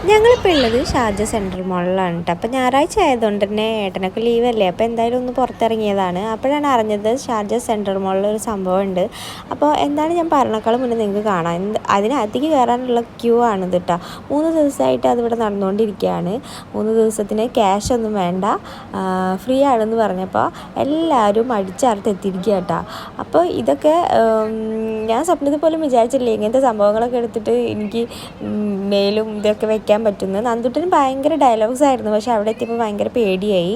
ഞങ്ങളിപ്പോൾ ഉള്ളത് Sharjah central മോളിലാണ് കേട്ടോ. അപ്പോൾ ഞായറാഴ്ച ആയതുകൊണ്ട് തന്നെ ഏട്ടനൊക്കെ ലീവല്ലേ, അപ്പോൾ എന്തായാലും ഒന്ന് പുറത്തിറങ്ങിയതാണ്. അപ്പോഴാണ് അറിഞ്ഞത് ഷാർജ സെൻട്രൽ മോളിൽ ഒരു സംഭവം ഉണ്ട്. അപ്പോൾ എന്താണ് ഞാൻ പറഞ്ഞേക്കാളും മുന്നേ നിങ്ങൾക്ക് കാണാം. അതിനകത്തേക്ക് കയറാനുള്ള ക്യൂ ആണിത് കേട്ടോ. 3 ദിവസമായിട്ട് അതിവിടെ നടന്നുകൊണ്ടിരിക്കുകയാണ്. 3 ദിവസത്തിന് ക്യാഷ് ഒന്നും വേണ്ട, ഫ്രീ ആണെന്ന് പറഞ്ഞപ്പോൾ എല്ലാവരും അടിച്ചറുത്ത് എത്തിയിരിക്കുക കേട്ടോ. അപ്പോൾ ഇതൊക്കെ ഞാൻ സ്വപ്നത്തിൽ പോലും വിചാരിച്ചില്ലേ ഇങ്ങനത്തെ സംഭവങ്ങളൊക്കെ എടുത്തിട്ട് എനിക്ക് മേലും ഇതൊക്കെ വെക്കാൻ പറ്റുന്നു. നന്ദുട്ടന് ഭയങ്കര ഡയലോഗ്സ് ആയിരുന്നു, പക്ഷെ അവിടെ എത്തിയപ്പോൾ ഭയങ്കര പേടിയായി.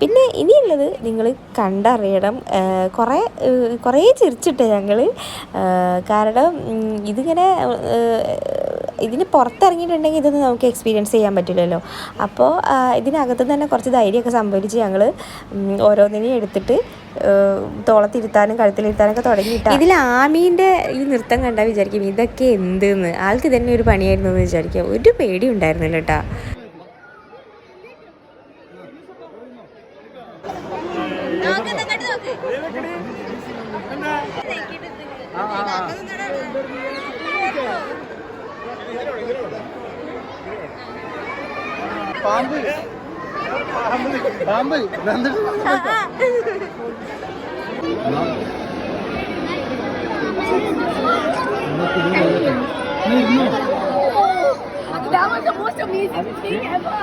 പിന്നെ ഇനിയുള്ളത് നിങ്ങൾ കണ്ടറിയണം. കുറേ ചിരിച്ചിട്ട് ഞങ്ങൾ, കാരണം ഇതിന് പുറത്തിറങ്ങിയിട്ടുണ്ടെങ്കിൽ ഇതൊന്നും നമുക്ക് എക്സ്പീരിയൻസ് ചെയ്യാൻ പറ്റില്ലല്ലോ. അപ്പോൾ ഇതിനകത്ത് തന്നെ കുറച്ച് ധൈര്യമൊക്കെ സംഭരിച്ച് ഞങ്ങൾ ഓരോന്നിനെയും എടുത്തിട്ട് തോളത്തിരുത്താനും കഴുത്തിലിരുത്താനൊക്കെ തുടങ്ങിയിട്ട് ഇതിൽ ആമീൻ്റെ ഈ നൃത്തം കണ്ടാൽ വിചാരിക്കും ഇതൊക്കെ എന്തെന്ന്. ആൾക്ക് തന്നെ ഒരു പണിയായിരുന്നു എന്ന് വിചാരിക്കും. ഒരു പേടി ഉണ്ടായിരുന്നില്ല കേട്ടോ. That was the most amazing thing ever.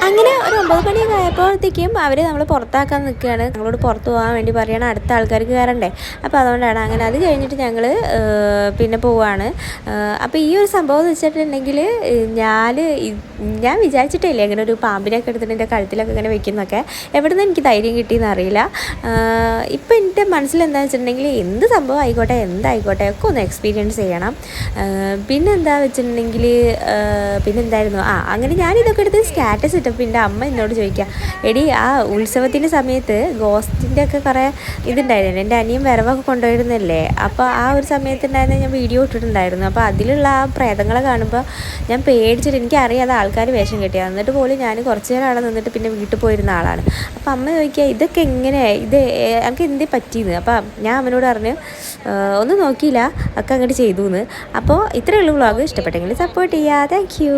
അങ്ങനെ ഒരു 9 മണിയൊക്കെ ആയപ്പോഴത്തേക്കും അവർ നമ്മൾ പുറത്താക്കാൻ നിൽക്കുകയാണ്. ഞങ്ങളോട് പുറത്ത് പോകാൻ വേണ്ടി പറയുകയാണ്, അടുത്ത ആൾക്കാർക്ക് കയറണ്ടേ. അപ്പോൾ അതുകൊണ്ടാണ് അങ്ങനെ. അത് കഴിഞ്ഞിട്ട് ഞങ്ങൾ പിന്നെ പോവുകയാണ്. അപ്പോൾ ഈ ഒരു സംഭവം എന്ന് വെച്ചിട്ടുണ്ടെങ്കിൽ ഞാൻ വിചാരിച്ചിട്ടില്ല ഇങ്ങനെ ഒരു പാമ്പിനൊക്കെ എടുത്തിട്ട് എൻ്റെ കഴുത്തിലൊക്കെ ഇങ്ങനെ വെക്കുന്നൊക്കെ. എവിടെ നിന്ന് എനിക്ക് ധൈര്യം കിട്ടിയെന്ന് അറിയില്ല. ഇപ്പം എൻ്റെ മനസ്സിലെന്താണെന്ന് വെച്ചിട്ടുണ്ടെങ്കിൽ എന്ത് സംഭവം ആയിക്കോട്ടെ എന്തായിക്കോട്ടെ ഒക്കെ ഒന്ന് എക്സ്പീരിയൻസ് ചെയ്യണം. പിന്നെന്താ വെച്ചിട്ടുണ്ടെങ്കിൽ പിന്നെന്തായിരുന്നു അങ്ങനെ ഞാനിതൊക്കെ എടുത്ത് സ്റ്റാറ്റസ് ഇട്ടപ്പോൾ എൻ്റെ അമ്മ എന്നോട് ചോദിക്കുക, എടി ആ ഉത്സവത്തിൻ്റെ സമയത്ത് ഗോസ്റ്റിൻ്റെ ഒക്കെ കുറേ ഇതുണ്ടായിരുന്നു, എൻ്റെ അനിയൻ വരവൊക്കെ കൊണ്ടുപോയിരുന്നല്ലേ. അപ്പോൾ ആ ഒരു സമയത്തുണ്ടായിരുന്ന ഞാൻ വീഡിയോ ഇട്ടിട്ടുണ്ടായിരുന്നു. അപ്പോൾ അതിലുള്ള ആ പ്രേതങ്ങളെ കാണുമ്പോൾ ഞാൻ പേടിച്ചിട്ട്, എനിക്കറിയാതെ ആൾക്കാർ വേഷം കെട്ടിയത്. എന്നിട്ട് പോലും ഞാൻ കുറച്ച് നേരം അവിടെ നിന്നിട്ട് പിന്നെ വീട്ടിൽ പോയിരുന്ന ആളാണ്. അപ്പോൾ അമ്മ ചോദിക്കുക ഇതൊക്കെ എങ്ങനെ, എനിക്ക് എന്തേ പറ്റിയെന്ന്. അപ്പോൾ ഞാൻ അമ്മനോട് പറഞ്ഞു ഒന്നും നോക്കിയില്ല ഒക്കെ അങ്ങോട്ട് ചെയ്തു എന്ന്. അപ്പോൾ ഇത്രയേ ഉള്ളൂ വ്ളോഗ്. ഇഷ്ടപ്പെട്ടെങ്കിൽ സപ്പോർട്ട് ചെയ്യുക. Thank you.